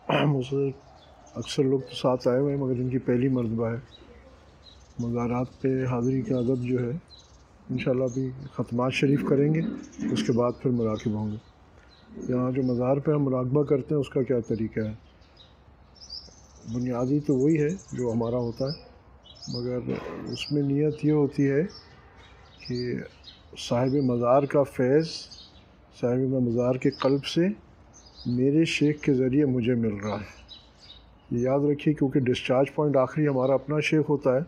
مجھ سے اکثر لوگ تو ساتھ آئے ہوئے ہیں مگر ان کی پہلی مرتبہ ہے۔ مزارات پہ حاضری کا عدد جو ہے انشاءاللہ ابھی ختمات شریف کریں گے، اس کے بعد پھر مراقب ہوں گے۔ یہاں جو مزار پہ ہم مراقبہ کرتے ہیں اس کا کیا طریقہ ہے؟ بنیادی تو وہی ہے جو ہمارا ہوتا ہے، مگر اس میں نیت یہ ہوتی ہے کہ صاحب مزار کا فیض صاحب مزار کے قلب سے میرے شیخ کے ذریعے مجھے مل رہا ہے۔ یہ یاد رکھیے، کیونکہ ڈسچارج پوائنٹ آخری ہمارا اپنا شیخ ہوتا ہے،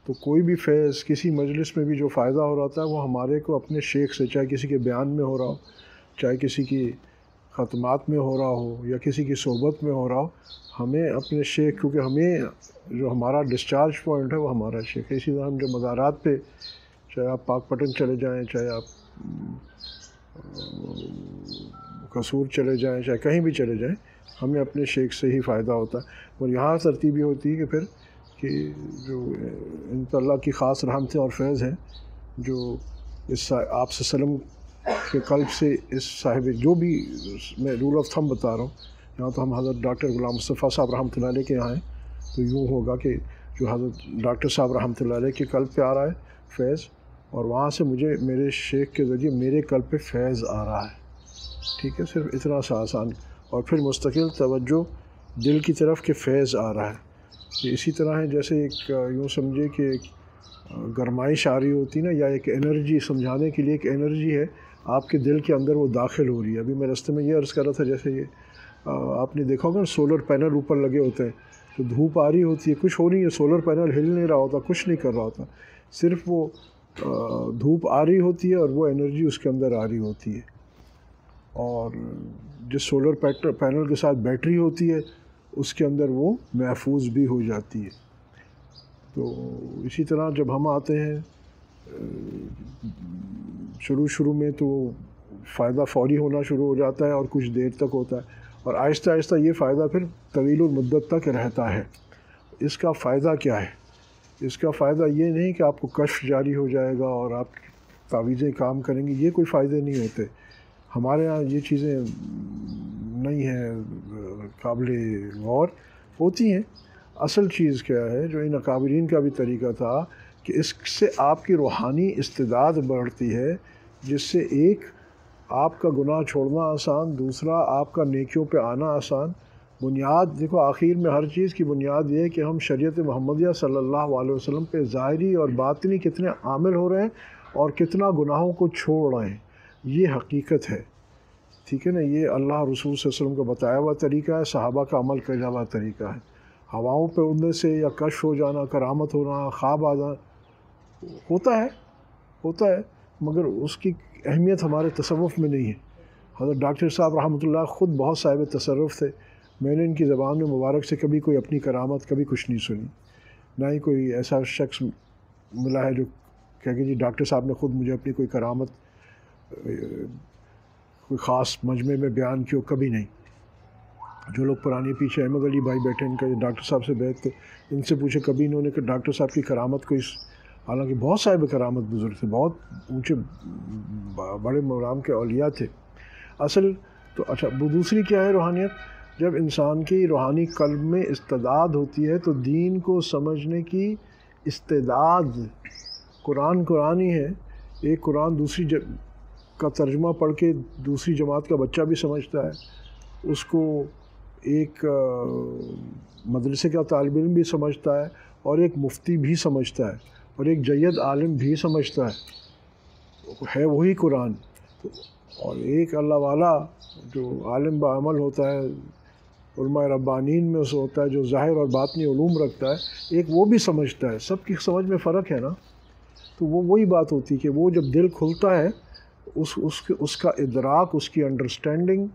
تو کوئی بھی فیض کسی مجلس میں بھی جو فائدہ ہو رہا ہے وہ ہمارے کو اپنے شیخ سے، چاہے کسی کے بیان میں ہو رہا ہو، چاہے کسی کی ختمات میں ہو رہا ہو یا کسی کی صحبت میں ہو رہا ہو، ہمیں اپنے شیخ، کیونکہ ہمیں جو ہمارا ڈسچارج پوائنٹ ہے وہ ہمارا شیخ ہے۔ اسی طرح ہم جو مزارات پہ، چاہے آپ پاک پٹن چلے جائیں، چاہے آپ قصور چلے جائیں، چاہے کہیں بھی چلے جائیں، ہمیں اپنے شیخ سے ہی فائدہ ہوتا ہے۔ اور یہاں ترتیب یہ ہوتی ہے کہ پھر کہ جو ان پر اللہ کی خاص رحمتیں اور فیض ہیں، جو اس آپ سے وسلم کے قلب سے اس صاحب، جو بھی میں رول آف تھم بتا رہا ہوں، یہاں تو ہم حضرت ڈاکٹر غلام مصطفیٰ صاحب رحمۃ اللہ علیہ کے یہاں ہیں، تو یوں ہوگا کہ جو حضرت ڈاکٹر صاحب رحمۃ اللہ علیہ کے قلب پہ آ رہا ہے فیض، اور وہاں سے مجھے میرے شیخ کے ذریعے میرے قلب پہ فیض آ رہا ہے۔ ٹھیک ہے، صرف اتنا سا آسان، اور پھر مستقل توجہ دل کی طرف کہ فیض آ رہا ہے۔ یہ اسی طرح ہے جیسے ایک یوں سمجھے کہ ایک گرمائش آ رہی ہوتی نا، یا ایک انرجی، سمجھانے کے لیے ایک انرجی ہے آپ کے دل کے اندر، وہ داخل ہو رہی ہے۔ ابھی میں راستے میں یہ عرض کر رہا تھا، جیسے یہ آپ نے دیکھا ہوگا نا، سولر پینل اوپر لگے ہوتے ہیں، تو دھوپ آ رہی ہوتی ہے، کچھ ہو نہیں ہے، سولر پینل ہل نہیں رہا ہوتا، کچھ نہیں کر رہا ہوتا، صرف وہ دھوپ آ رہی ہوتی ہے اور وہ انرجی اس کے اندر آ رہی ہوتی ہے۔ اور جس سولر پینل کے ساتھ بیٹری ہوتی ہے اس کے اندر وہ محفوظ بھی ہو جاتی ہے۔ تو اسی طرح جب ہم آتے ہیں شروع میں تو فائدہ فوری ہونا شروع ہو جاتا ہے اور کچھ دیر تک ہوتا ہے، اور آہستہ آہستہ یہ فائدہ پھر طویل المدت تک رہتا ہے۔ اس کا فائدہ کیا ہے؟ اس کا فائدہ یہ نہیں کہ آپ کو کشف جاری ہو جائے گا اور آپ تعویذیں کام کریں گی، یہ کوئی فائدے نہیں ہوتے ہمارے ہاں، یہ چیزیں نہیں ہیں قابل غور ہوتی ہیں۔ اصل چیز کیا ہے، جو ان اکابرین کا بھی طریقہ تھا کہ اس سے آپ کی روحانی استعداد بڑھتی ہے، جس سے ایک آپ کا گناہ چھوڑنا آسان، دوسرا آپ کا نیکیوں پہ آنا آسان۔ بنیاد دیکھو، آخر میں ہر چیز کی بنیاد یہ ہے کہ ہم شریعت محمدیہ صلی اللہ علیہ وسلم پہ ظاہری اور باطنی کتنے عامل ہو رہے ہیں اور کتنا گناہوں کو چھوڑ رہے ہیں، یہ حقیقت ہے۔ ٹھیک ہے نا، یہ اللہ رسول صلی اللہ علیہ وسلم کا بتایا ہوا طریقہ ہے، صحابہ کا عمل کیا ہوا طریقہ ہے۔ ہواؤں پہ اڑنے سے یا کشف ہو جانا، کرامت ہونا، خواب آ جانا ہوتا ہے، مگر اس کی اہمیت ہمارے تصوف میں نہیں ہے۔ حضرت ڈاکٹر صاحب رحمۃ اللہ خود بہت صاحب تصرف تھے، میں نے ان کی زبان میں مبارک سے کبھی کوئی اپنی کرامت کبھی کچھ نہیں سنی، نہ ہی کوئی ایسا شخص ملا ہے جو کہ جی ڈاکٹر صاحب نے خود مجھے اپنی کوئی کرامت کوئی خاص مجمع میں بیان کی ہو، کبھی نہیں۔ جو لوگ پرانے پیچھے احمد علی بھائی بیٹھے، ان کا ڈاکٹر صاحب سے بیعت، ان سے پوچھے کبھی انہوں نے کہ ڈاکٹر صاحب کی کرامت کوئی، حالانکہ بہت صاحب کرامت بزرگ تھے، بہت اونچے بڑے مقام کے اولیاء تھے۔ اصل تو اچھا، دوسری کیا ہے روحانیت؟ جب انسان کی روحانی قلب میں استعداد ہوتی ہے تو دین کو سمجھنے کی استعداد، قرآن ہی ہے، ایک قرآن دوسری کا ترجمہ پڑھ کے دوسری جماعت کا بچہ بھی سمجھتا ہے، اس کو ایک مدرسے کا طالب علم بھی سمجھتا ہے، اور ایک مفتی بھی سمجھتا ہے، اور ایک جید عالم بھی سمجھتا ہے وہی قرآن۔ اور ایک اللہ والا جو عالم بعمل ہوتا ہے، علماء ربانین میں سے ہوتا ہے، جو ظاہر اور باطنی علوم رکھتا ہے، ایک وہ بھی سمجھتا ہے۔ سب کی سمجھ میں فرق ہے نا، تو وہی بات ہوتی ہے کہ وہ جب دل کھلتا ہے، اس کا ادراک، اس کی انڈرسٹینڈنگ،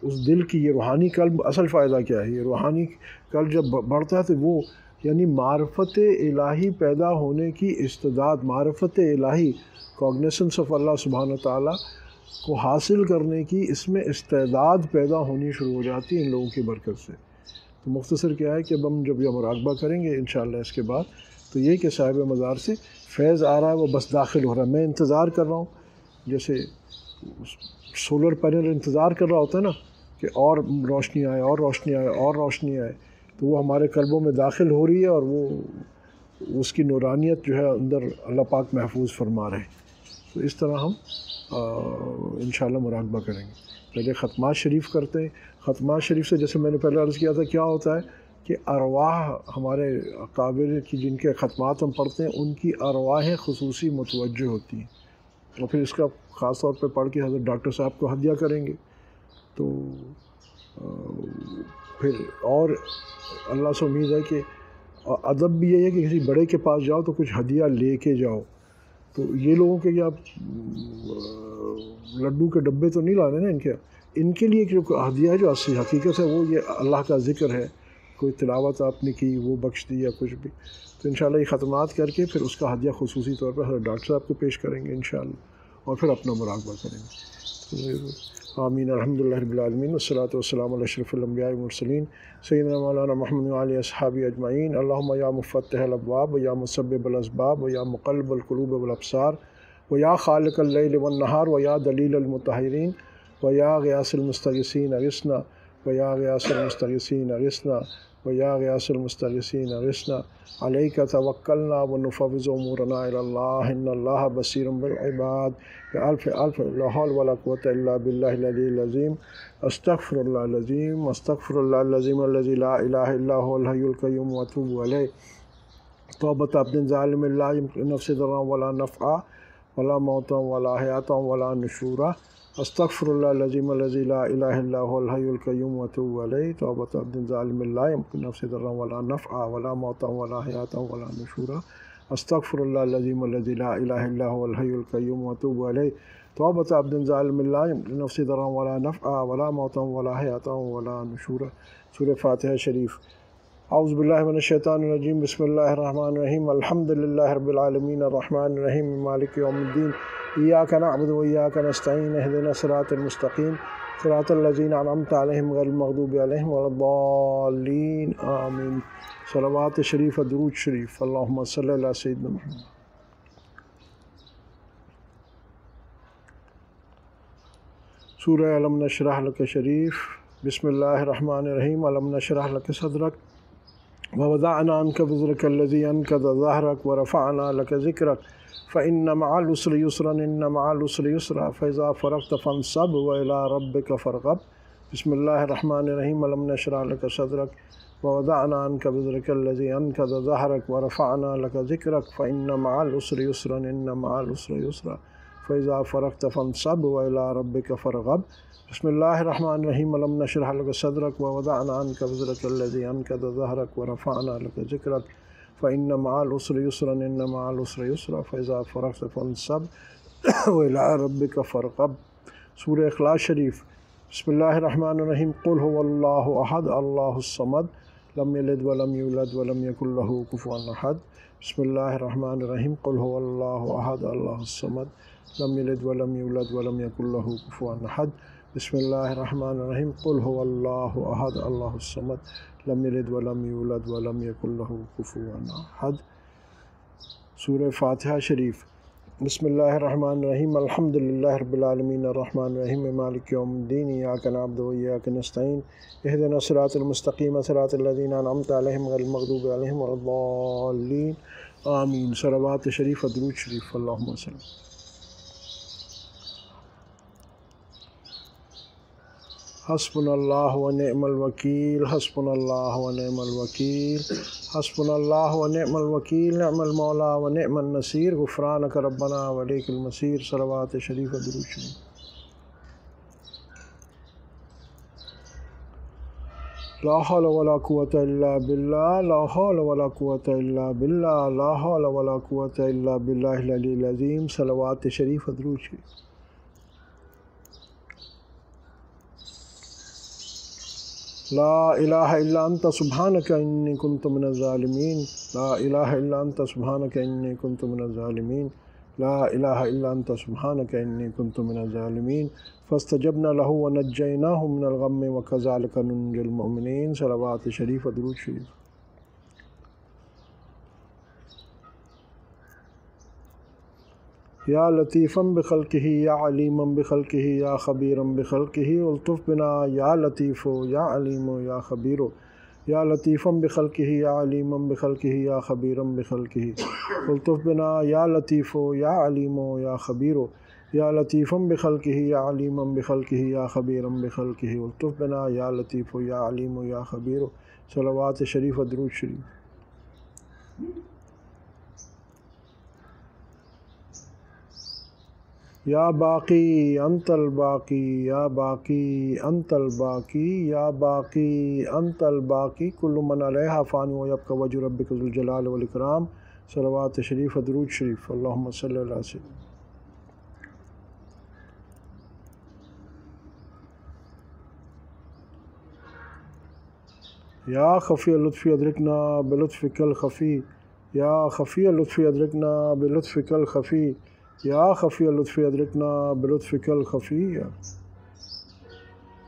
اس دل کی، یہ روحانی قلب، اصل فائدہ کیا ہے؟ یہ روحانی قلب جب بڑھتا ہے تو وہ یعنی معرفت الہی پیدا ہونے کی استعداد، معرفت الہی، کوگنیشنس آف اللہ سبحانہ تعالیٰ کو حاصل کرنے کی اس میں استعداد پیدا ہونی شروع ہو جاتی ہے ان لوگوں کی برکت سے۔ تو مختصر کیا ہے کہ اب ہم جب یہ مراقبہ کریں گے انشاءاللہ اس کے بعد، تو یہ کہ صاحب مزار سے فیض آ رہا ہے، وہ بس داخل ہو رہا ہے، میں انتظار کر رہا ہوں، جیسے سولر پینل انتظار کر رہا ہوتا ہے نا کہ اور روشنی آئے اور روشنی آئے اور روشنی آئے، تو وہ ہمارے قلبوں میں داخل ہو رہی ہے، اور وہ اس کی نورانیت جو ہے اندر اللہ پاک محفوظ فرما رہے ہیں۔ تو اس طرح ہم انشاءاللہ مراقبہ کریں گے۔ پہلے ختمات شریف کرتے ہیں۔ ختمات شریف سے جیسے میں نے پہلے عرض کیا تھا کیا ہوتا ہے کہ ارواح ہمارے اکابر کی جن کے ختمات ہم پڑھتے ہیں ان کی ارواحیں خصوصی متوجہ ہوتی ہیں، اور پھر اس کا خاص طور پہ پڑھ کے حضرت ڈاکٹر صاحب کو ہدیہ کریں گے، تو پھر اور اللہ سے امید ہے کہ ادب بھی یہ ہے کہ کسی بڑے کے پاس جاؤ تو کچھ ہدیہ لے کے جاؤ۔ تو یہ لوگوں کے آپ لڈو کے ڈبے تو نہیں لانے نا ان کے لیے جو ہدیہ ہے جو اصلی حقیقت ہے وہ یہ اللہ کا ذکر ہے، کوئی تلاوت آپ نے کی وہ بخش دی یا کچھ بھی، تو انشاءاللہ یہ ختمات کر کے پھر اس کا ہدیہ خصوصی طور پر حضرت ڈاکٹر صاحب کو پیش کریں گے انشاءاللہ، اور پھر اپنا مراقبہ کریں گے۔ آمین۔ الحمدللہ رب العالمین، والصلاۃ والسلام علی اشرف الانبیاء والمرسلین سیدنا مولانا محمد وعلی اصحابہ اجمعین۔ اللہم یا مفتح الابواب و یا مسبب الاسباب و یا مقلب القلوب والابصار و یا خالق اللیل والنہار و یا دلیل المطہرین و یا غیاث المستغیثین اغثنا و یا غیاث المستغیثین اغثنا و یا غیاث المستغیثین اغثنا، علیک توکلنا ونفوض امورنا الی اللہ ان اللہ بصیر بالعباد۔ الف لا حول ولا قوة الا باللہ العلی العظیم۔ استغفر اللہ العظیم، استغفر اللہ العظیم الذی لا الہ الا هو الحی القیوم واتوب الیہ۔ توبۃ عبد ظالم لا یملک لنفسہ ضرا ولا نفعا ولا موتا ولا حیاتا ولا نشورا۔ استغفر اللہ العظیم الذی لا الہ الا هو الحی القیوم واتوب الیہ۔ توبۃ عبد ظالم لا یملک لنفسہ ضرا ولا نفعا ولا موتا ولا حیاتا ولا نشورا۔ استغفر اللہ العظیم الذی لا الہ الا هو الحی القیوم واتوب الیہ۔ توبۃ عبد ظالم لا یملک لنفسہ ضرا ولا نفعا ولا موتا ولا حیاتا ولا نشورا۔ سورہ فاتحہ شریف۔ اعوذ باللہ من الشیطان الرجیم، بسم اللہ الرحمن الرحیم، الحمد للہ رب العالمین الرحمن الرحیم مالک یوم الدین، ایاک نعبد و ایاک نستعین، اہدنا الصراط المستقیم صراط الذین انعمت علیہم غیر المغضوب علیہم ولا الضالین، آمین۔ صلوات شریف، درود شریف، اللہم صلی علی سیدنا محمد۔ سورہ الم نشرح لک شریف۔ بسم اللہ الرحمن الرحیم، الم نشرح لک صدرک ووضعنا عنک وزرک الذی انقض ظہرک ورفعنا لک ذکرک فإن مع العسر یسرا إن مع العسر یسرا فإذا فرغت فانصب وإلی ربک فارغب۔ بسم اللہ الرحمن الرحیم، الم نشرح لک صدرک ووضعنا عنک وزرک الذی انقض ظہرک ورفعنا لک ذکرک فإن مع العسر یسرا إن مع العسر یسرا فإذا فرغت فانصب وإلی ربک فارغب۔ بسم اللہ الرحمن الرحیم، الم نشرح لک صدرک ووضعنا عنک وزرک الذی انقض ظہرک ورفعنا لک ذکرک فإن مع العسر یسرا إن مع العسر یسرا فإذا فرغت فانصب وإلی ربک فارغب۔ سورہ اخلاص شریف۔ بسم اللہ الرحمن الرحیم، قل هو اللہ احد اللہ الصمد لم یلد ولم یولد ولم یکن له کفوا احد۔ بسم اللہ الرحمن الرحیم، قل هو اللہ احد اللہ الصمد لم یلد ولم یولد ولم یکن له کفوا احد۔ بسم اللہ الرحمن الرحیم، قل هو اللہ احد اللہ الصمد لم یلد ولم یولد ولم یکن له کفوا احد۔ سورہ فاتحہ شریف۔ بسم اللہ الرحمن الرحیم، الحمد للہ رب العالمین الرحمن الرحیم مالک یوم الدین، ایاک نعبد و ایاک نستعین، اہدنا الصراط المستقیم صراط الذین انعمت علیہم غیر المغضوب علیہم ولا الضالین، آمین۔ صلوات شریف، درود شریف، اللہم صلی۔ حسبنا اللہ و نعم الوکیل، حسبنا اللہ و نعم الوکیل، حسبنا اللہ و نعم الوکیل، نعم المولا و نعم النصیر، غفرانک ربنا و الیک المصیر۔ صلوات شریف، درود شریف۔ لا حول ولا قوة الا باللہ، لا حول ولا قوة الا باللہ، لا حول ولا قوة الا باللہ العلی العظیم۔ صلوات شریف، درود شریف۔ لا الہ الا انت سبحانک انی کنت من الظالمین، لا الہ الا انت سبحانک انی کنت من الظالمین، لا الہ الا انت سبحانک انی کنت من الظالمین، فاستجبنا له ونجیناہ من الغم وکذالک ننجی المؤمنین۔ صلوات شریف، درود شریف۔ یا لطیفا بخلقہ یا علیما بخلقہ یا خبیرا بخلقہ الطف بنا یا لطیف یا علیم یا خبیر یا لطیفا بخلقہ یا علیما بخلقہ یا خبیرا بخلقہ الطف بنا یا لطیف یا علیم یا خبیر یا لطیفا بخلقہ یا علیما بخلقہ یا خبیرا بخلقہ الطف بنا یا لطیف یا علیم یا خبیر صلوات شریف درود شریف۔ یا باقی انت الباقی یا باقی انت الباقی یا باقی انت الباقی کل من علیہا فان ویبقی وجہ ربک ذو الجلال والاکرام صلوات شریف درود شریف۔ اللہم صلی اللہ علیہ وسلم۔ یا خفی لطفی ادرکنا بلطفک الخفی یا خفی لطفی ادرکنا بلطفک الخفی یا خفی لطفی ادرکنا بلطفک الخفی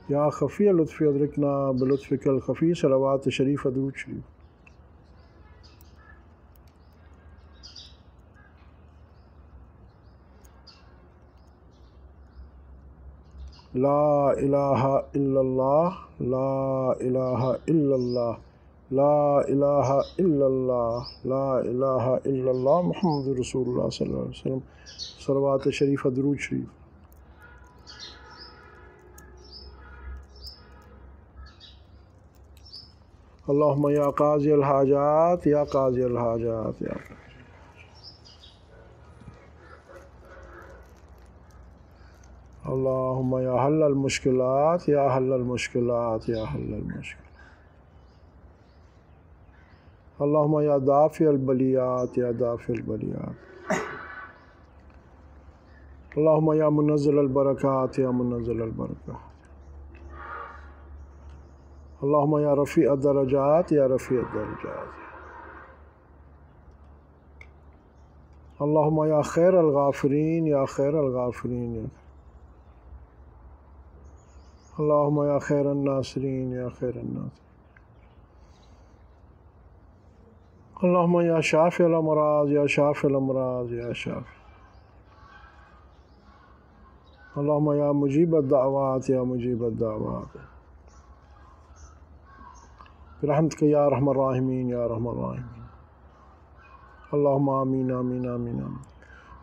یا خفی لطفی ادرکنا بلطفک الخفی صلوات شریف درود شریف۔ لا الہ الا اللہ لا الہ الا اللہ لا الہ الا اللہ لا الہ الا اللہ محمد رسول اللہ صلی اللہ علیہ وسلم صلوات شریف درود شریف۔ اللہم یا قاضی الحاجات یا قاضی الحاجات یا اللہم یا حل المشکلات یا حل المشکلات یا حل المشکلات اللہم یا دافع البلیات یا دافع البلیات اللہم یا منزل البرکات یا منزل البرکات اللہم یا رفیع الدرجات یا رفیع الدرجات اللہم یا خیر الغافرین یا خیر الغافرین اللہم یا خیر الناصرین یا خیر الناصرین اللہم یا شافی الامراض یا شافی الامراض یا شافی اللہم یا مجیب الدعوات یا مجیب الدعوات برحمتک یا ارحم الراحمین یا ارحم الراحمین اللہم آمین آمین آمین آمین۔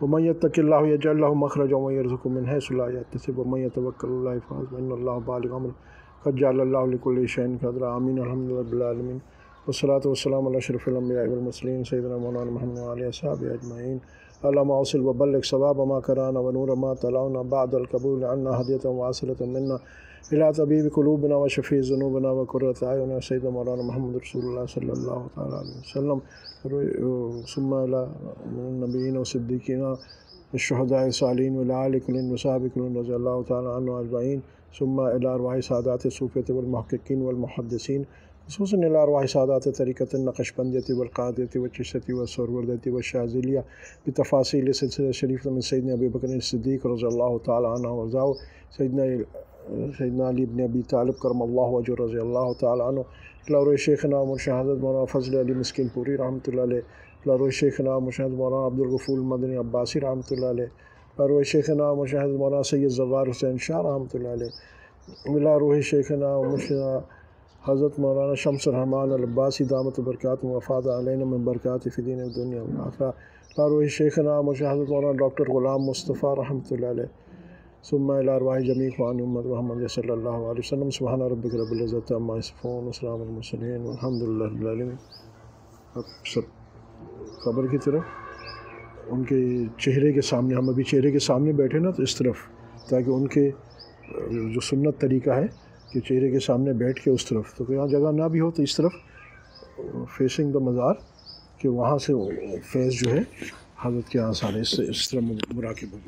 ومن یتق اللہ یجعل لہ مخرجا ویرزقہ من حیث لا یحتسب ومن یتوکل علی اللہ فحسبہ ان اللہ بالغ امرہ قد جعل اللہ لکل شیء قدرا۔ آمین الحمد للہ رب العالمین والصلاة والسلام علی اشرف الانبیاء والمرسلین سیدنا مولانا محمد وعلی اصحابہ اجمعین۔ اللہم اوصل وبلغ ثواب ما قرانا ونور ما تلاونا بعد القبول عنا ہدیۃ واصلۃ منا الى طبیب قلوبنا وشفیع ذنوبنا وقرۃ اعیننا سیدنا مولانا محمد رسول اللہ صلی اللہ تعالیٰ علیہ وسلم ثم الى النبیین والصدیقین الشہداء الصالحین وعلی آل کل وصحبہ کل رضی اللہ تعالیٰ عنہ اجمعین ثم الى ارواح سادات الصوفیۃ والمحققین والمحدثین خصوصاً الى ارواح سادات طریقۃ النقشبندیۃ والقادریۃ والچشتیۃ والسہروردیۃ والشاذلیہ بتفاصیل سلسلہ شریف من سیدنا ابی بکر الصدیق رضی اللہ تعالیٰ عنہ وارضاہ سیدنا علی بن ابی طالب کرم اللہ وجہ رضی اللہ تعالیٰ عنہ الى روح شیخنا مرشد حضرت مولانا فضل علی مسکین پوری رحمۃ اللہ علیہ الى روح شیخنا مرشد مولانا عبدالغفور المدنی عباسی رحمۃ اللہ علیہ الى روح شیخنا مرشد حضرت مولانا سید زوار حسین شاہ رحمۃ اللہ علیہ الى روح شیخنا مرشد حضرت مولانا شمس الرحمن العباسی دامت برکاتہ وفاد علینا من برکات فی دین الدنیا والآخرہ الى روح شیخنا مرشد حضرت مولانا ڈاکٹر غلام مصطفیٰ رحمۃ اللہ علیہ ثم الى ارواح جمیع اخوان امت محمد صلی اللہ علیہ وسلم سبحان ربک رب العزت عما یصفون وسلام علی المرسلین والحمد للہ رب العالمین۔ اب سب قبر کی طرف ان کے چہرے کے سامنے، ہم ابھی چہرے کے سامنے بیٹھے نا تو اس طرف، تاکہ ان کے جو سنت طریقہ ہے کہ چہرے کے سامنے بیٹھ کے اس طرف، تو یہاں جگہ نہ بھی ہو تو اس طرف فیسنگ دا مزار، کہ وہاں سے فیس جو ہے حضرت کے یہاں سارے اس طرح مراقب ہو۔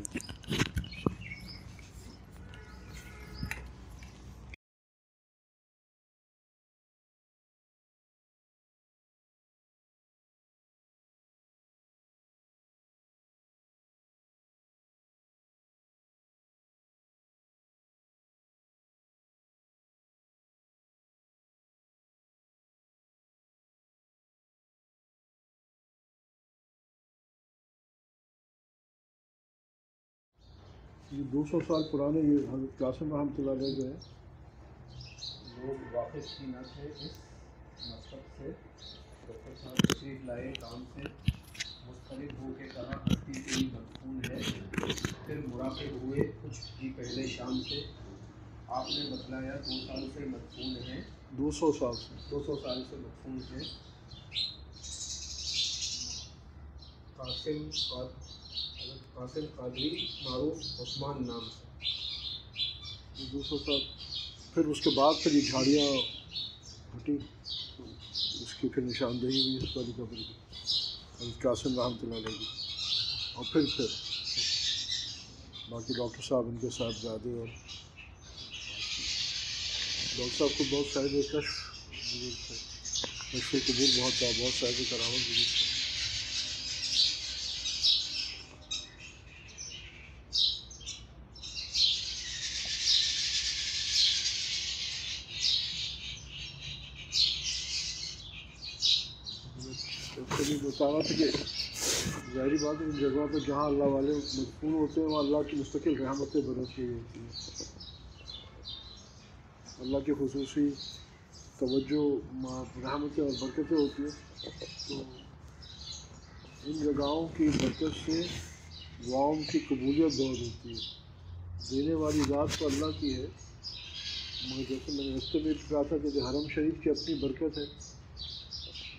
یہ 200 سال پرانے یہ حضرت قاسم رحمۃ اللہ علیہ جو ہے، لوگ واقف ہی نہ تھے اس مقصد سے، ڈاکٹر صاحب تشریف لائے کام سے، مسترد ہو کے کہا ہستی تیری مدفون ہے، پھر مراقب ہوئے کچھ ہی پہلے شام سے، آپ نے بتلایا 2 سال سے مدفون ہیں، 200 سال سے 200 سال سے مدفون ہیں۔ قاسم قادری معروف عثمان نام سے، 200 سال پھر اس کے بعد پھر یہ جھاڑیاں ہٹی، اس کی پھر نشاندہی ہوئی اس والی قبر کی، حضرت قاسم رحمۃ اللہ علیہ کی، اور پھر باقی ڈاکٹر صاحب ان کے صاحبزادے، اور ڈاکٹر صاحب کو بہت صاحب کشف بزرگ تھے، کشف قبول بہت تھا، بہت صاحب کرامت بزرگ تھے۔ بتا رہا تھا کہ ظاہری بات ہے ان جگہوں پہ جہاں اللہ والے مدفون ہوتے ہیں وہاں اللہ کی مستقل رحمتیں برس رہی ہوتی ہیں، اللہ کی خصوصی توجہ رحمتیں اور برکتیں ہوتی ہیں، تو ان جگہوں کی برکت سے دعاؤں کی قبولیت بہت ہوتی ہے۔ دینے والی ذات تو اللہ کی ہے، مگر جیسے میں نے رستے میں کہا تھا کہ حرم شریف کی اپنی برکت ہے،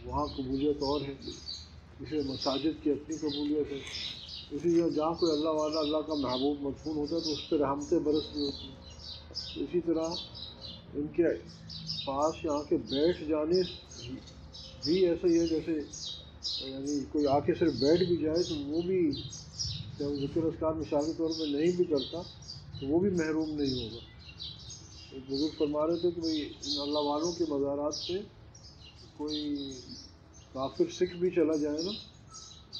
وہاں قبولیت اور ہے، اسے مساجد کی اپنی قبولیت ہے، اسی لیے جہاں کوئی اللہ والا اللہ کا محبوب مدفون ہوتا ہے تو اس پہ رحمتیں برس رہی ہوتی ہیں۔ تو اسی طرح ان کے پاس یہاں کے بیٹھ جانے بھی ایسا ہی ہے جیسے یعنی کوئی آ کے صرف بیٹھ بھی جائے تو وہ بھی جب ذکر اذکار مثال کے طور پہ نہیں بھی کرتا تو وہ بھی محروم نہیں ہوگا۔ ایک بزرگ فرما رہے تھے کہ بھئی ان اللہ والوں کے مزارات پہ کوئی کافر سکھ بھی چلا جائے نا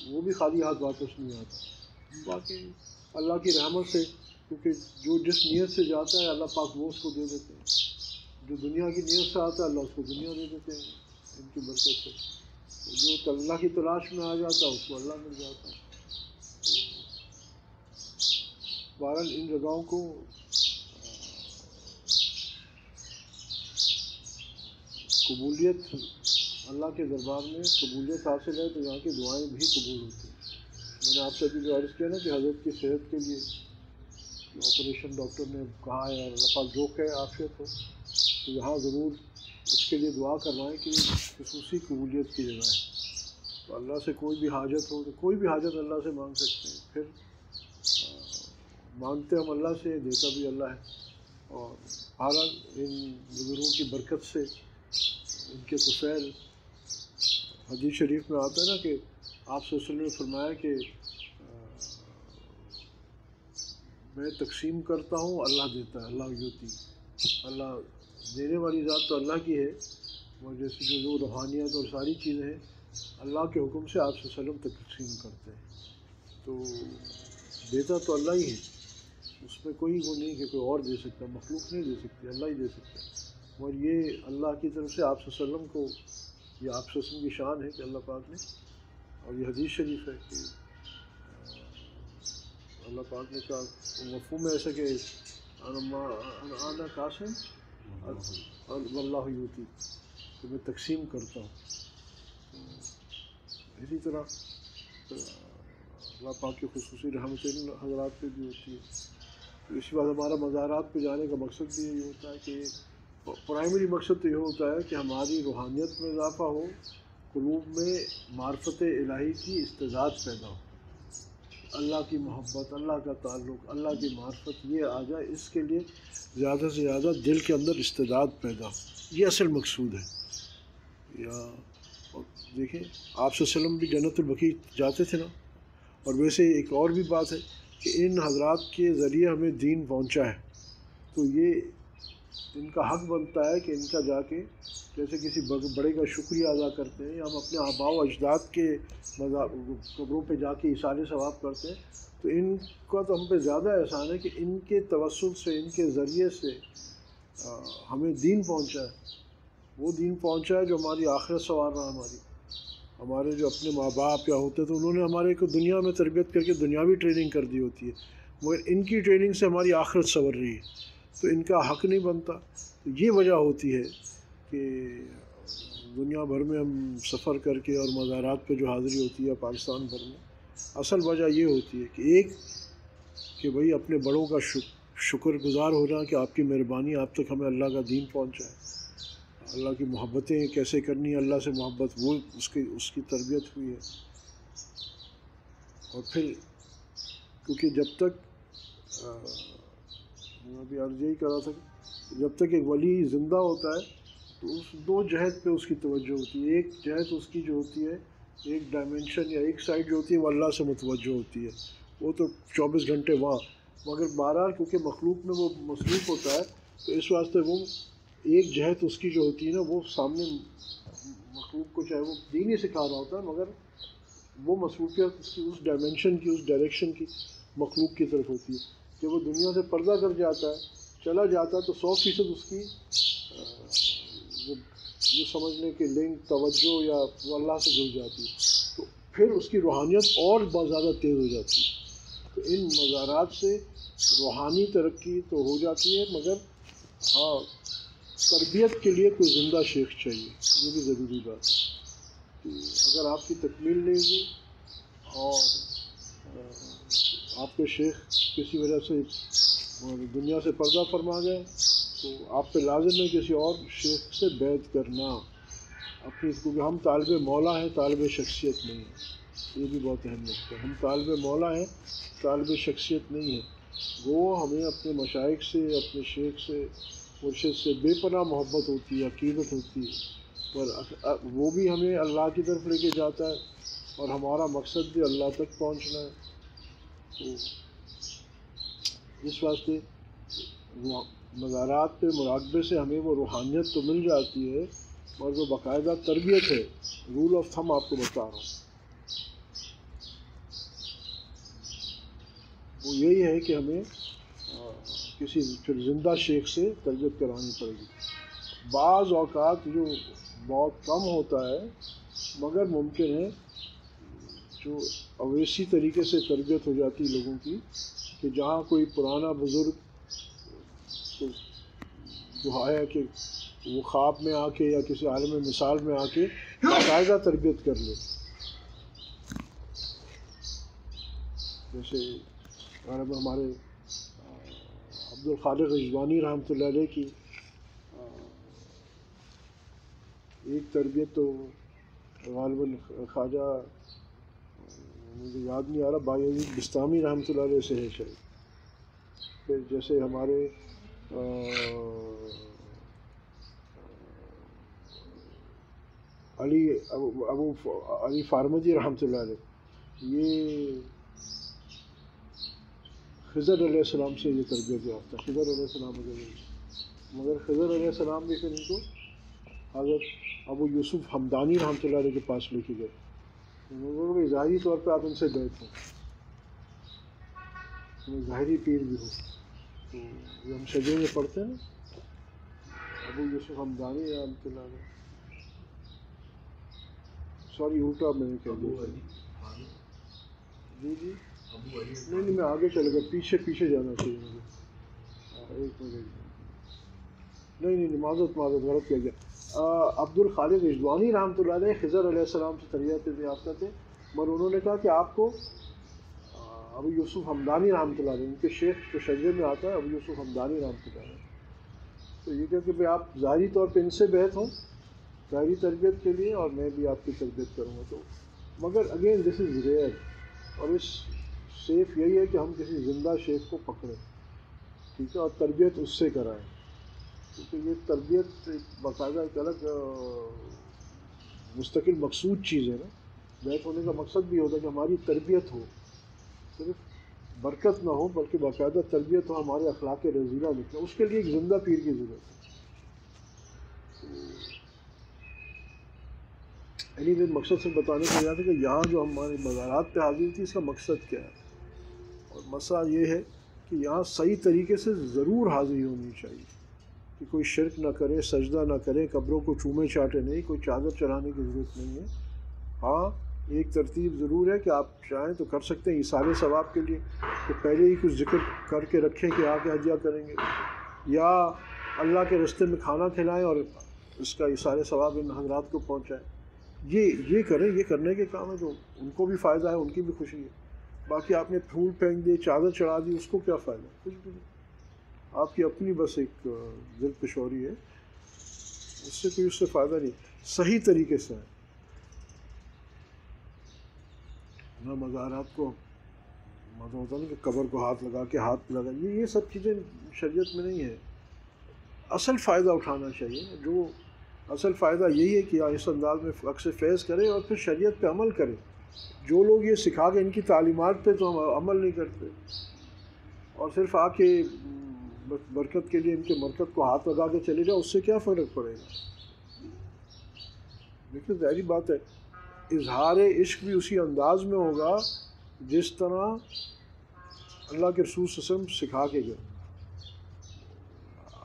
وہ بھی خالی ہاتھ واپس نہیں آتا، باقی اللہ کی رحمت سے، کیونکہ جو جس نیت سے جاتا ہے اللہ پاک وہ اس کو دے دیتے ہیں، جو دنیا کی نیت سے آتا ہے اللہ اس کو دنیا دے دیتے ہیں ان کی برکت سے، جو اللہ کی تلاش میں آ جاتا ہے اس کو اللہ مل جاتا ہے۔ تو بہرحال ان جگہوں کو قبولیت اللہ کے دربار میں قبولیت حاصل ہے تو یہاں کی دعائیں بھی قبول ہوتی ہیں۔ میں نے آپ سے بھی جو عرض کیا نا کہ حضرت کی صحت کے لیے آپریشن ڈاکٹر نے کہا ہے اور اللہ پاک جو کہ عافیت ہو تو یہاں ضرور اس کے لیے دعا کروائیں کہ خصوصی قبولیت کی جگہ ہے، تو اللہ سے کوئی بھی حاجت ہو تو کوئی بھی حاجت اللہ سے مانگ سکتے ہیں، پھر مانگتے ہم اللہ سے، دیتا بھی اللہ ہے۔ اور بہرحال ان بزرگوں کی برکت سے ان کے طفیل حدیث شریف میں آتا ہے نا کہ آپ صلی اللہ علیہ وسلم نے فرمایا کہ میں تقسیم کرتا ہوں اللہ دیتا ہے، اللہ یوتی، اللہ دینے والی ذات تو اللہ کی ہے، اور جیسے جو روحانیت اور ساری چیزیں ہیں اللہ کے حکم سے آپ صلی اللہ علیہ وسلم تقسیم کرتے ہیں، تو دیتا تو اللہ ہی ہے، اس میں کوئی وہ نہیں کہ کوئی اور دے سکتا، مخلوق نہیں دے سکتی، اللہ ہی دے سکتا ہے، اور یہ اللہ کی طرف سے آپ صلی اللہ علیہ وسلم کو، یہ آپ صلی اللہ علیہ وسلم کی شان ہے کہ اللہ پاک نے، اور یہ حدیث شریف ہے کہ اللہ پاک نے کہا مفہوم ہے ایسا کہ انا قاسم واللہ یوتی، کہ میں تقسیم کرتا ہوں، تو اسی طرح اللہ پاک کی خصوصی رحمتیں حضرات پہ بھی ہوتی ہے۔ تو اسی بات ہمارا مزارات پہ جانے کا مقصد بھی یہی ہوتا ہے کہ پرائمری مقصد تو یہ ہوتا ہے کہ ہماری روحانیت میں اضافہ ہو، قلوب میں معرفت الہی کی استعداد پیدا ہو، اللہ کی محبت، اللہ کا تعلق، اللہ کی معرفت یہ آ جائے، اس کے لیے زیادہ سے زیادہ دل کے اندر استعداد پیدا ہو، یہ اصل مقصود ہے۔ یا دیکھیں آپ صلی اللہ علیہ وسلم بھی جنت البقیع جاتے تھے نا، اور ویسے ایک اور بھی بات ہے کہ ان حضرات کے ذریعے ہمیں دین پہنچا ہے، تو یہ ان کا حق بنتا ہے کہ ان کا جا کے جیسے کسی بڑے کا شکریہ ادا کرتے ہیں، یا ہم اپنے آباء و اجداد کے قبروں پہ جا کے ایصال ثواب کرتے ہیں، تو ان کا تو ہم پہ زیادہ احسان ہے کہ ان کے توسل سے، ان کے ذریعے سے ہمیں دین پہنچا ہے، وہ دین پہنچا ہے جو ہماری آخرت سنوار رہا، ہمارے جو اپنے ماں باپ یا ہوتے تو انہوں نے ہمارے کو دنیا میں تربیت کر کے دنیاوی ٹریننگ کر دی ہوتی ہے، مگر ان کی ٹریننگ سے ہماری آخرت سنور رہی ہے، تو ان کا حق نہیں بنتا۔ تو یہ وجہ ہوتی ہے کہ دنیا بھر میں ہم سفر کر کے اور مزارات پہ جو حاضری ہوتی ہے پاکستان بھر میں، اصل وجہ یہ ہوتی ہے کہ ایک کہ بھئی اپنے بڑوں کا شکر گزار ہونا کہ آپ کی مہربانی آپ تک ہمیں اللہ کا دین پہنچائے، اللہ کی محبتیں کیسے کرنی ہے، اللہ سے محبت، وہ اس کی تربیت ہوئی ہے۔ اور پھر کیونکہ جب تک میں ابھی عرض یہی کر رہا تھا کہ جب تک ایک ولی زندہ ہوتا ہے تو اس دو جہت پہ اس کی توجہ ہوتی ہے۔ ایک جہت اس کی جو ہوتی ہے، ایک ڈائمنشن یا ایک سائڈ جو ہوتی ہے وہ اللہ سے متوجہ ہوتی ہے، وہ تو 24 گھنٹے وہاں، مگر بہرحال کیونکہ مخلوق میں وہ مصروف ہوتا ہے تو اس واسطے وہ ایک جہت اس کی جو ہوتی ہے نا، وہ سامنے مخلوق کو چاہے وہ دین ہی سکھا رہا ہوتا ہے مگر وہ مصروفیت اس کی اس ڈائمنشن کی، اس ڈائریکشن کی مخلوق کی طرف ہوتی ہے۔ جب وہ دنیا سے پردہ کر جاتا ہے، چلا جاتا ہے، تو 100% اس کی جو سمجھنے کے لنک، توجہ یا وہ اللہ سے جڑ جاتی ہے، تو پھر اس کی روحانیت اور بہت زیادہ تیز ہو جاتی ہے۔ تو ان مزارات سے روحانی ترقی تو ہو جاتی ہے، مگر ہاں تربیت کے لیے کوئی زندہ شیخ چاہیے، یہ بھی ضروری بات ہے کہ اگر آپ کی تکمیل نہیں ہوئی اور آپ کے شیخ کسی وجہ سے دنیا سے پردہ فرما گئے تو آپ پہ لازم ہے کسی اور شیخ سے بیعت کرنا اپنی، کیونکہ ہم طالب مولا ہیں، طالب شخصیت نہیں ہیں، یہ بھی بہت اہم نقطہ ہے۔ ہم طالب مولا ہیں، طالب شخصیت نہیں ہیں۔ وہ ہمیں اپنے مشائخ سے، اپنے شیخ سے، مرشد سے بے پناہ محبت ہوتی ہے، عقیدت ہوتی ہے، پر وہ بھی ہمیں اللہ کی طرف لے کے جاتا ہے اور ہمارا مقصد بھی اللہ تک پہنچنا ہے۔ تو اس واسطے مزارات پہ مراقبے سے ہمیں وہ روحانیت تو مل جاتی ہے، اور وہ باقاعدہ تربیت ہے۔ رول آف تھم آپ کو بتا رہا ہوں، وہ یہی ہے کہ ہمیں کسی پھر زندہ شیخ سے تربیت کرانی پڑے گی۔ بعض اوقات جو بہت کم ہوتا ہے مگر ممکن ہے جو اویسی طریقے سے تربیت ہو جاتی ہے لوگوں کی، کہ جہاں کوئی پرانا بزرگ جو ہے کہ وہ خواب میں آ کے یا کسی عالم مثال میں آ کے باقاعدہ تربیت کر لے، جیسے ہمارے عبدالخالق رضوانی رحمۃ اللہ علیہ کی ایک تربیت تو غالباً خواجہ مجھے یاد نہیں آ رہا، بایزید بستامی رحمۃ اللہ علیہ سے ہے شاید۔ پھر جیسے ہمارے ابو علی فارمدی رحمۃ اللہ علیہ، یہ خضر علیہ السلام سے یہ تربیت یافتہ، خضر علیہ السلام مگر خضر علیہ السلام بھی پھر ان کو حضرت ابو یوسف حمدانی رحمۃ اللہ علیہ کے پاس لے کے گئے، مگر ظاہری طور پہ آپ ان سے بیعت ہوں، ظاہری پیر بھی ہو، تو یہ ہم شجرے میں پڑھتے ہیں نا، ابو یوسف حمدانی رحمۃ اللہ علیہ، سوری الٹا میں نے کہہ دیا، جی نہیں میں آگے چلے گا، پیچھے جانا چاہیے مجھے، ایک منٹ، نہیں معذرت غلط کیا گیا۔ عبدالخالق رضوانی رحمۃ اللہ علیہ خضر علیہ السلام سے تربیت یافتہ تھے، مگر انہوں نے کہا کہ آپ کو ابو یوسف حمدانی رحمۃ اللہ علیہ، ان کے شیخ جو شجرے میں آتا ہے ابو یوسف حمدانی رحمۃ اللہ علیہ، تو یہ کہا کہ بھائی آپ ظاہری طور پہ ان سے بیعت ہوں ظاہری تربیت کے لیے، اور میں بھی آپ کی تربیت کروں گا، تو مگر اگین دس از ریئر، اور اس سیف یہی ہے کہ ہم کسی زندہ شیخ کو پکڑیں، ٹھیک ہے، اور تربیت اس سے کرائیں، کیونکہ یہ تربیت ایک باقاعدہ ایک الگ مستقل مقصود چیز ہے نا۔ بیعت ہونے کا مقصد بھی ہوتا ہے کہ ہماری تربیت ہو، صرف برکت نہ ہو بلکہ باقاعدہ تربیت ہو، ہمارے اخلاق رذیلہ نکلے، اس کے لیے ایک زندہ پیر کی ضرورت ہے۔ یعنی مقصد سے بتانے کے لیے کہ یہاں جو ہمارے مزارات پہ حاضر تھی اس کا مقصد کیا ہے، اور مسئلہ یہ ہے کہ یہاں صحیح طریقے سے ضرور حاضری ہونی چاہیے، کہ کوئی شرک نہ کرے، سجدہ نہ کرے، قبروں کو چومے چاٹے نہیں، کوئی چادر چڑھانے کی ضرورت نہیں ہے، ہاں ایک ترتیب ضرور ہے کہ آپ چاہیں تو کر سکتے ہیں ایصال ثواب کے لیے، تو پہلے ہی کچھ ذکر کر کے رکھیں کہ آگے ہدیہ کریں گے، یا اللہ کے راستے میں کھانا کھلائیں اور اس کا ایصال ثواب ان حضرات کو پہنچائیں. یہ کریں، یہ کرنے کے کام ہے، تو ان کو بھی فائدہ ہے، ان کی بھی خوشی ہے. باقی آپ نے پھول پھینک دیے، چادر چڑھا دی، اس کو کیا فائدہ؟ کچھ بھی نہیں. آپ کی اپنی بس ایک دل پشوری ہے، اس سے فائدہ نہیں. صحیح طریقے سے ہے، نہ مزارات کو مطلب ہوتا نہیں کہ قبر کو ہاتھ لگا کے ہاتھ لگا، یہ سب چیزیں شریعت میں نہیں ہے. اصل فائدہ اٹھانا چاہیے. جو اصل فائدہ یہی ہے کہ اس انداز میں عکس فیض کرے اور پھر شریعت پہ عمل کرے. جو لوگ یہ سکھا کے ان کی تعلیمات پہ تو ہم عمل نہیں کرتے اور صرف آ کے برکت کے لیے ان کے مرکز کو ہاتھ لگا کے چلے جاؤ، اس سے کیا فرق پڑے گا؟ لیکن ظاہری بات ہے اظہار عشق بھی اسی انداز میں ہوگا جس طرح اللہ کے رسول صلی اللہ علیہ وسلم سکھا کے گئے.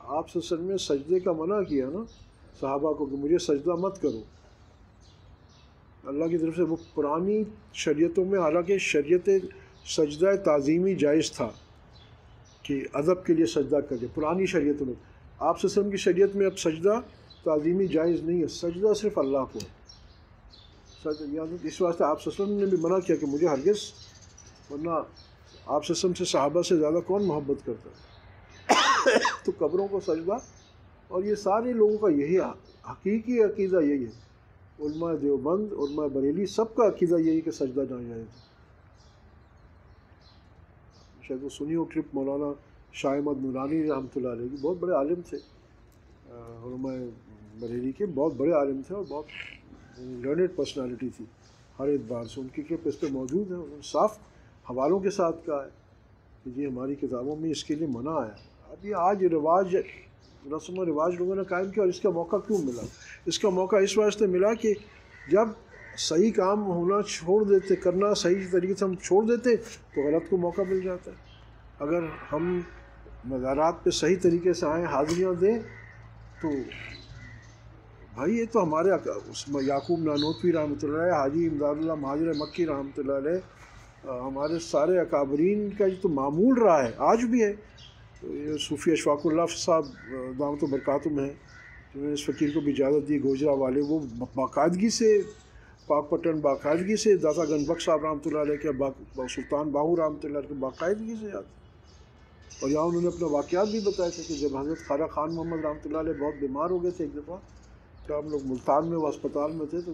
آپ صلی اللہ علیہ وسلم نے سجدے کا منع کیا نا صحابہ کو کہ مجھے سجدہ مت کرو. اللہ کی طرف سے وہ پرانی شریعتوں میں، حالانکہ شریعت سجدہ تعظیمی جائز تھا کہ ادب کے لیے سجدہ کر دے، پرانی شریعتوں میں. آپ صلی اللہ علیہ وسلم کی شریعت میں اب سجدہ تعظیمی جائز نہیں ہے، سجدہ صرف اللہ کو ہے. اس واسطے آپ صلی اللہ علیہ وسلم نے بھی منع کیا کہ مجھے ہرگز، ورنہ آپ صلی اللہ علیہ وسلم سے صحابہ سے زیادہ کون محبت کرتا ہے؟ تو قبروں کو سجدہ، اور یہ سارے لوگوں کا یہی حقیقی عقیدہ یہی ہے. علماء دیوبند، علماء بریلی، سب کا عقیدہ یہی کہ سجدہ ناجائز. شاید وہ سنی ہو ٹرپ مولانا شاہ احمد نورانی رحمۃ اللہ علیہ کی، بہت بڑے عالم تھے، علماء بریلی کے بہت بڑے عالم تھے اور بہت لرنڈ پرسنالٹی تھی ہر اعتبار سے. ان کی کلپ اس پہ موجود ہے، انہوں نے صاف حوالوں کے ساتھ کہا ہے کہ جی ہماری کتابوں میں اس کے لیے منع آیا. اب یہ آج رواج، رسم و رواج لوگوں نے قائم کیا، اور اس کا موقع کیوں ملا؟ اس کا موقع اس واسطے ملا کہ جب صحیح کام ہونا چھوڑ دیتے، کرنا صحیح طریقے سے ہم چھوڑ دیتے تو غلط کو موقع مل جاتا ہے. اگر ہم مزارات پہ صحیح طریقے سے آئیں، حاضریاں دیں، تو بھائی یہ تو ہمارے یعقوب نانوتوی رحمۃ اللہ علیہ، حاجی امداد اللہ مہاجر مکی رحمۃ اللہ علیہ، ہمارے سارے اکابرین کا یہ تو معمول رہا ہے، آج بھی ہے. صوفی اشفاق اللہ صاحب دامت و برکاتہم ہیں، جنہوں نے اس فقیر کو بھی اجازت دی، گوجرا والے، وہ باقاعدگی سے پاک پٹن باقاعدگی سے، داتا گنج بخش صاحب رحمۃ اللہ علیہ کے، سلطان باہو رحمۃ اللہ علیہ کے باقاعدگی سے آتے. اور یہاں انہوں نے اپنے واقعات بھی بتائے تھے کہ جب حضرت خواجہ خان محمد رحمۃ اللہ علیہ بہت بیمار ہو گئے تھے ایک دفعہ، تو ہم لوگ ملتان میں وہ اسپتال میں تھے، تو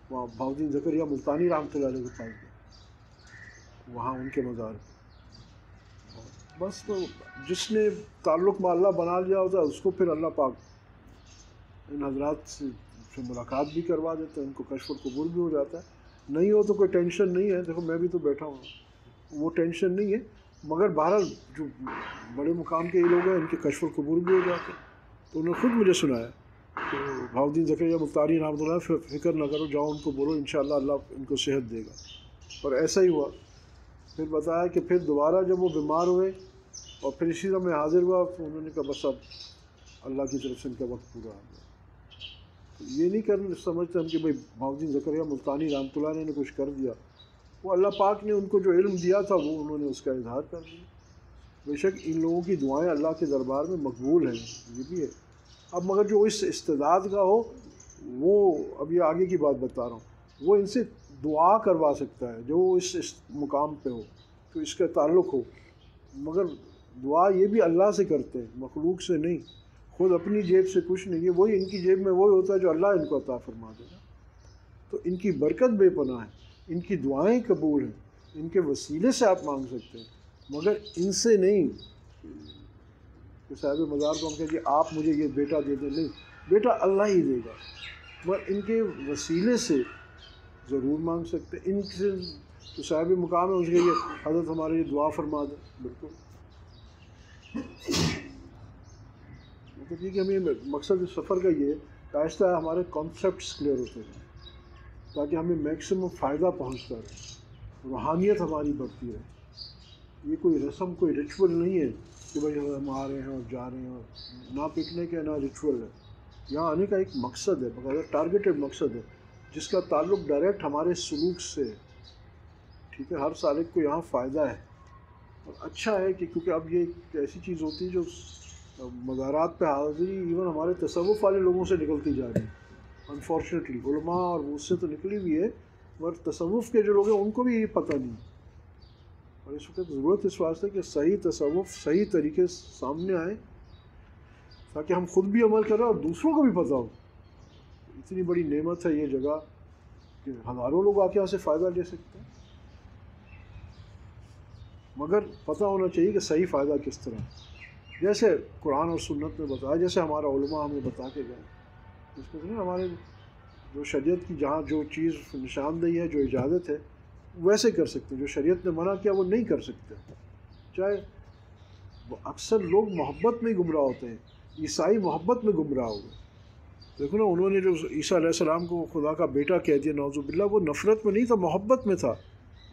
وہاں بہاؤالدین زکریہ ملتانی رحمۃ اللہ علیہ کے پاس گئے، وہاں ان کے مزار. بس تو جس نے تعلق میں اللہ بنا لیا ہوتا ہے اس کو پھر اللہ پاک ان حضرات سے ملاقات بھی کروا دیتا ہے، ان کو کشف القبول بھی ہو جاتا ہے. نہیں ہو تو کوئی ٹینشن نہیں ہے، دیکھو میں بھی تو بیٹھا ہوں، وہ ٹینشن نہیں ہے. مگر بہرحال جو بڑے مقام کے یہ لوگ ہیں ان کے کشف القبول بھی ہو جاتے ہیں. تو انہوں نے خود مجھے سنایا تو بہاؤالدین زکریہ ملتانی رحمۃ اللہ، فکر نہ کرو، جاؤ ان کو بولو انشاءاللہ اللہ ان کو صحت دے گا. اور ایسا ہی ہوا. پھر بتایا کہ پھر دوبارہ جب وہ بیمار ہوئے اور پھر اسی طرح میں حاضر ہوا، تو انہوں نے کہا بس اب اللہ کی طرف سے ان کا وقت پورا ہو گیا. یہ نہیں کر سمجھتے ہم کہ بھائی بہاؤالدین زکریہ ملتانی رحمۃ اللہ نے کچھ کر دیا. وہ اللہ پاک نے ان کو جو علم دیا تھا وہ انہوں نے اس کا اظہار کر دیا. بے شک ان لوگوں کی دعائیں اللہ کے دربار میں مقبول ہیں، یہ بھی ہے. اب مگر جو اس استعداد کا ہو، وہ اب یہ آگے کی بات بتا رہا ہوں، وہ ان سے دعا کروا سکتا ہے جو اس مقام پہ ہو، تو اس کا تعلق ہو. مگر دعا یہ بھی اللہ سے کرتے ہیں، مخلوق سے نہیں. خود اپنی جیب سے کچھ نہیں ہے، وہی ان کی جیب میں وہی ہوتا ہے جو اللہ ان کو عطا فرما دے گا. تو ان کی برکت بے پناہ ہے، ان کی دعائیں قبول ہیں، ان کے وسیلے سے آپ مانگ سکتے ہیں، مگر ان سے نہیں کہ صاحب مزار کو ہم کہیں کہ آپ مجھے یہ بیٹا دے دیں. نہیں، بیٹا اللہ ہی دے گا، مگر ان کے وسیلے سے ضرور مانگ سکتے ہیں. ان سے تو صاحب مقام ہے، اس کے یہ حضرت ہمارے لیے دعا فرما دیں. بالکل مطلب یہ کہ ہمیں مقصد اس سفر کا یہ ہے کہ آہستہ ہمارے کانسیپٹس کلیئر ہوتے ہیں تاکہ ہمیں میکسیمم فائدہ پہنچتا رہے، روحانیت ہماری بڑھتی رہے. یہ کوئی رسم، کوئی ریچول نہیں ہے کہ بھائی ہم آ رہے ہیں اور جا رہے ہیں، اور نہ پکنک ہے نہ ریچول ہے. یہاں آنے کا ایک مقصد ہے، باقاعدہ ٹارگیٹڈ مقصد ہے جس کا تعلق ڈائریکٹ ہمارے سلوک سے، ٹھیک ہے، ہر سالک کو یہاں فائدہ ہے اور اچھا ہے کہ کیونکہ اب یہ ایک ایسی چیز ہوتی ہے جو مزارات پہ حاضری ایون ہمارے تصوف والے لوگوں سے نکلتی جا رہی ہے انفارچونیٹلی، علماء اور مجھ سے تو نکلی ہوئی ہے، مگر تصوف کے جو لوگ ہیں ان کو بھی یہ پتہ نہیں، اور اس وقت ضرورت اس واسطے کہ صحیح تصوف صحیح طریقے سامنے آئے تاکہ ہم خود بھی عمل کریں اور دوسروں کو بھی پتہ ہو۔ اتنی بڑی نعمت ہے یہ جگہ کہ ہزاروں لوگ آ کے یہاں سے فائدہ لے سکتے ہیں، مگر پتہ ہونا چاہیے کہ صحیح فائدہ کس طرح، جیسے قرآن اور سنت میں بتایا، جیسے ہمارا علماء ہمیں بتا کے گئے، اس میں ہمارے جو شریعت کی جہاں جو چیز نشاندہی ہے، جو اجازت ہے ویسے کر سکتے ہیں، جو شریعت نے منع کیا وہ نہیں کر سکتے۔ چاہے اکثر لوگ محبت میں گمراہ ہوتے ہیں، عیسائی محبت میں گمراہ ہوئے، دیکھو نا انہوں نے جو عیسیٰ علیہ السلام کو خدا کا بیٹا کہہ دیا، نعوذ باللہ، وہ نفرت میں نہیں تھا، محبت میں تھا،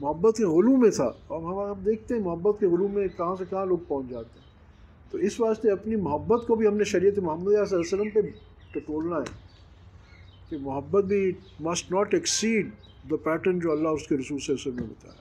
محبت کے غلو میں تھا، اور ہم دیکھتے ہیں محبت کے غلو میں کہاں سے کہاں لوگ پہنچ جاتے ہیں۔ تو اس واسطے اپنی محبت کو بھی ہم نے شریعت محمد صلی اللہ علیہ وسلم پہ ٹٹولنا ہے کہ محبت بھی must not exceed the pattern جو اللہ اس کے رسول صلی اللہ علیہ وسلم نے بتایا۔